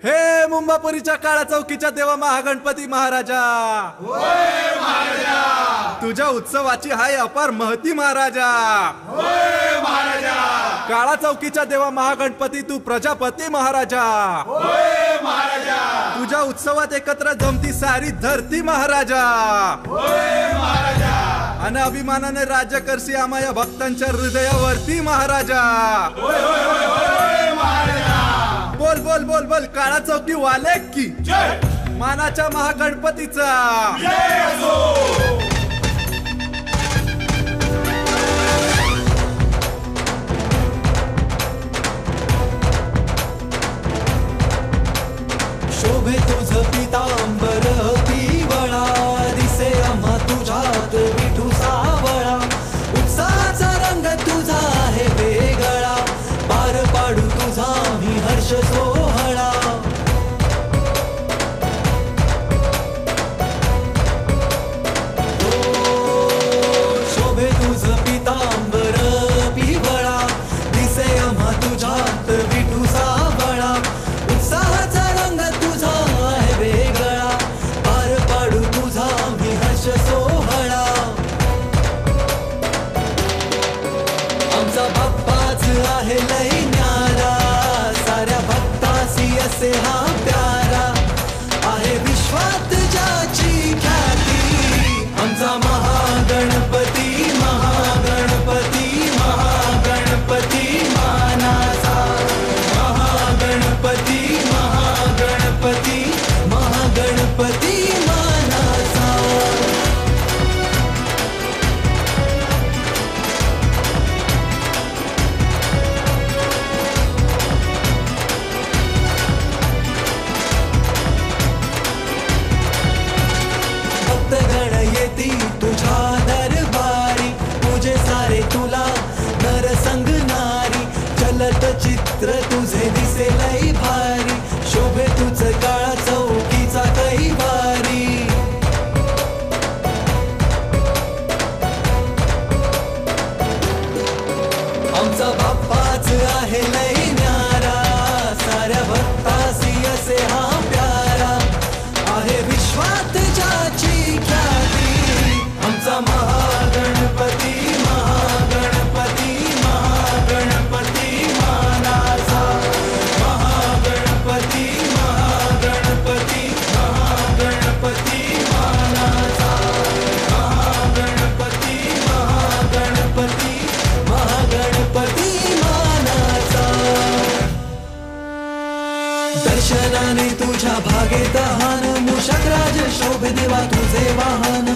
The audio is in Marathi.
हे मुंबापुरीच्या काळा चौकीच्या देवा महागणपती महाराजा, होय महाराजा. तुझ्या उत्सवाची हाय अपार महती महाराजा. होय महाराजा. काळा चौकीच्या देवा महागणपती तू प्रजापती महाराजा. होय महाराजा. तुझ्या उत्सवात एकत्र जमती सारी धरती महाराजा. होय महाराजा. अन अभिमानाने राज्य करशी आम्हा या भक्तांच्या हृदयावरती महाराजा. होय होय होय होय महाराजा. बोल बोल बोल बोल काळा चौकी वाले की जय. मानाच्या महागणपतीचा जय असो. शोभे तुझ पितांबर पिवळा, दिसे आम्हा तुझ्यात विठू सावळा. उत्साहाचा रंग तुझा आहे वेगळा, पार पाडू तुझा मी हर्ष सोहळा. शोभे तुझ पितांबर पिवळा, दिसे आम्हा तुझ्यात विठू सावळा. उत्साहाचा रंग तुझा आहे वेगळा, पार पाडू तुझा मी हर्ष सोहळा. आमचा बाप्पाच आहे लई न्यारा, साऱ्या भक्तासी असे हा प्यारा. आहे विश्वात ज्याची ख्याती, आमचा महागणपती महागणपती महागणपती मानाचा. महागणपती महागणपती महागणपती मानाचा. भक्तगण येती तुझ्या दरबारी, तुझे सारे तुला नर संग नारी. चलत चित्र तुझे दिसे लई भारी, शोभे तुझ काळा चौकीचा कैवारी. आमचा बाप्पाच आहे लई न्यारा, साऱ्या भक्तासी असे हा प्यारा. आहे विश्वात ज्याची ख्याती, आमचा महागणपती महागणपती महागणपती मानाचा. महागणपती महागणपती महागणपती मानाचा. महागणपती महागणपती महागणपती मानाचा. दर्शनाने तुझ्या भागे दहान, मूषक राज शोभे देवा तुझे वाहन.